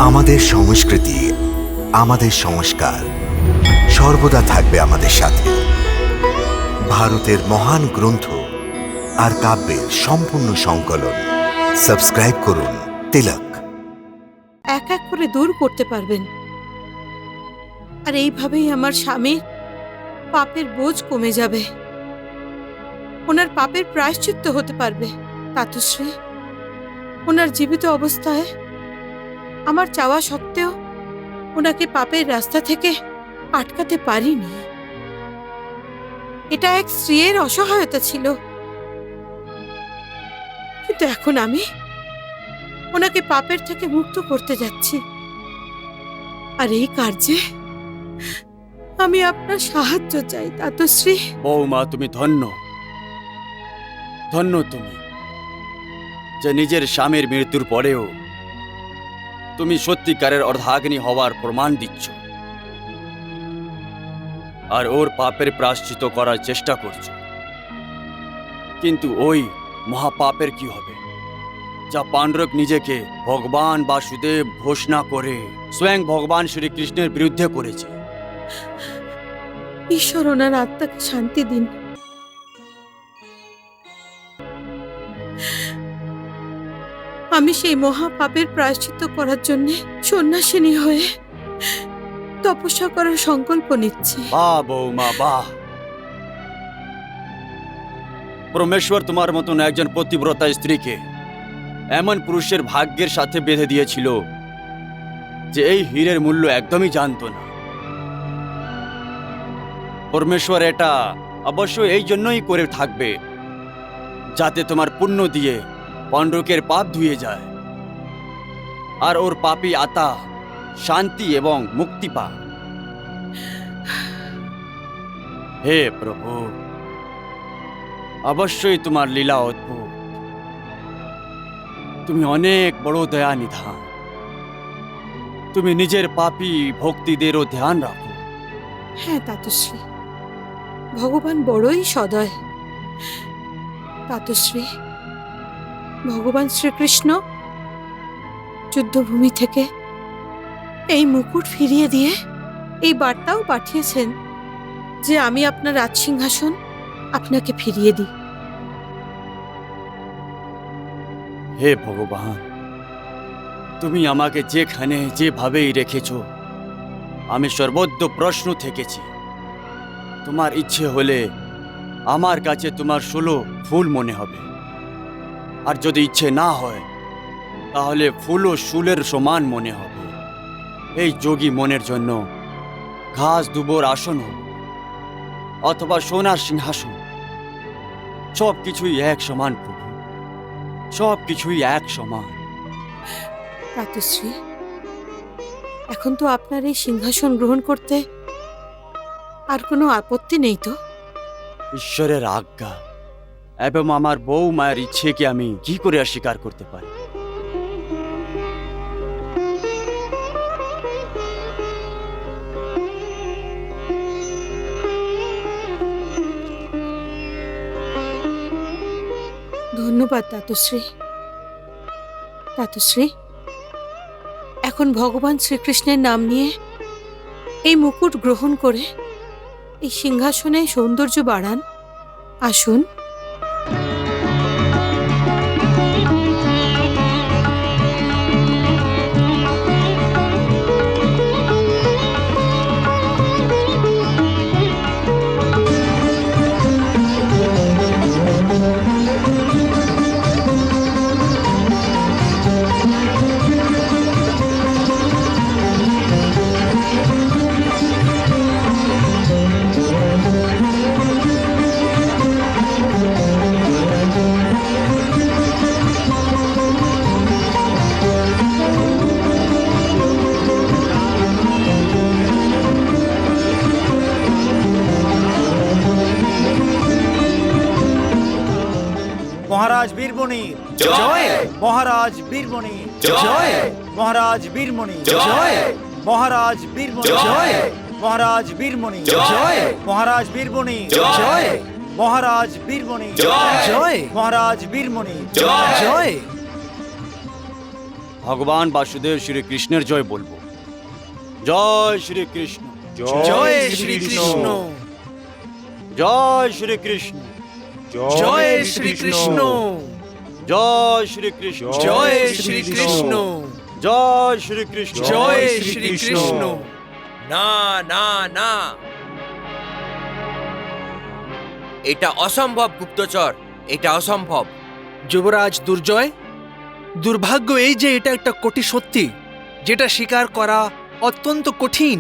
আমাদের সংস্কৃতি, আমাদের সংস্কার সর্বদা থাকবে আমাদের সাথে। ভারতের মহান গ্রন্থ আর কাব্যের সম্পূর্ণ সংকলন। সাবস্ক্রাইব করুন তিলক। এক এক করে দূর করতে পারবেন, আর এইভাবেই আমার স্বামীর পাপের বোঝ কমে যাবে, ওনার পাপের প্রায়শ্চিত্ত হতে পারবে। তাতশ্রী, ওনার জীবিত অবস্থায় আমার চাওয়া সত্ত্বেও ওনাকে পাপের রাস্তা থেকে আটকাতে পারিনি। এটা এক স্ত্রীর অসহায়তা ছিল, কিন্তু এখন আমি ওনাকে পাপের থেকে মুক্ত করতে যাচ্ছি, আর এই কার্যে আমি আপনার সাহায্য চাই। তাতশ্রী বৌমা, তুমি ধন্য, ধন্য তুমি যে নিজের স্বামীর মৃত্যুর পরেও তুমি সত্যিকারের অর্ধাগ্নি হওয়ার প্রমাণ দিচ্ছ, আর ওর পাপের প্রায়শ্চিত্ত করার চেষ্টা করছো। কিন্তু ওই মহাপাপের কি হবে যা পাণ্ডব নিজেকে ভগবান বাসুদেব ঘোষণা করে স্বয়ং ভগবান শ্রীকৃষ্ণের বিরুদ্ধে করেছে। ঈশ্বর ওনার আত্মাকে শান্তি দিন। আমি সেই মহাপাপের প্রায়শ্চিত্ত করার জন্য সন্ন্যাসিনী হয়ে তপস্যা করার সংকল্প নিচ্ছি। বাহ বৌমা, বাহ। পরমেশ্বর তোমার মতন একজন পতিব্রতা স্ত্রীকে এমন পুরুষের ভাগ্যের সাথে বেঁধে দিয়েছিল যে এই হীরের মূল্য একদমই জানত না। পরমেশ্বর এটা অবশ্যই এই জন্যই করে থাকবে যাতে তোমার পুণ্য দিয়ে পাণ্ডবের পাপ ধুয়ে যায়, আর ওর পাপী আত্মা শান্তি এবং মুক্তি পায়। হে প্রভু, অবশ্যই তোমার লীলা অদ্ভুত। তুমি অনেক বড় দয়া নিধান। তুমি নিজের পাপী ভক্তিদেরও ধ্যান রাখো। হ্যাঁ তাতশ্রী, ভগবান বড়ই সদয়। তাতশ্রী, ভগবান শ্রীকৃষ্ণ যুদ্ধভূমি থেকে এই মুকুট ফিরিয়ে দিয়ে এই বার্তাও পাঠিয়েছেন যে আমি আপনার রাজসিংহাসন আপনাকে ফিরিয়ে দিই। হে ভগবান, তুমি আমাকে যেখানে যেভাবেই রেখেছ, আমি সর্বদ্য প্রশ্ন থেকেছি। তোমার ইচ্ছে হলে আমার কাছে তোমার 16 ফুল মনে হবে, আর যদি ইচ্ছে না হয় তাহলে ফুল ও শুলের সমান মনে হবে। এই যোগী মনের জন্য ঘাস দুবোর আসন হোক অথবা সোনার সিংহাসন, সব কিছুই এক সমান প্রভু, সব কিছুই এক সমান। তাতশ্রী, এখন তো আপনার এই সিংহাসন গ্রহণ করতে আর কোনো আপত্তি নেই তো? ঈশ্বরের আজ্ঞা এবং আমার বউ মায়ের ইচ্ছেকে আমি কি করে অস্বীকার করতে পারি? ধন্যবাদ তাতশ্রী। তাতশ্রী, এখন ভগবান শ্রীকৃষ্ণের নাম নিয়ে এই মুকুট গ্রহণ করে এই সিংহাসনে সৌন্দর্য বাড়ান। আসুন। মহারাজ বীরমণি জয়, মহারাজ বীরমণি জয়, মহারাজ বীরমণি জয়, মহারাজ বীরমণি জয়, মহারাজ বীরমণি জয়, মহারাজ বীরমণি জয়, মহারাজ বীরমণি জয়, মহারাজ বীরমণি জয়। ভগবান বাসুদেব শ্রীকৃষ্ণের জয় বলবো। জয় শ্রীকৃষ্ণ, জয় শ্রীকৃষ্ণ, জয় শ্রীকৃষ্ণ, জয় শ্রীকৃষ্ণ, জয় শ্রীকৃষ্ণ, জয় শ্রীকৃষ্ণ, জয় শ্রীকৃষ্ণ, জয় শ্রীকৃষ্ণ। না না না, এটা অসম্ভব গুপ্তচর, এটা অসম্ভব। যুবরাজ দুর্জয়, দুর্ভাগ্য এই যে এটা একটা কটি সত্যি যেটা স্বীকার করা অত্যন্ত কঠিন।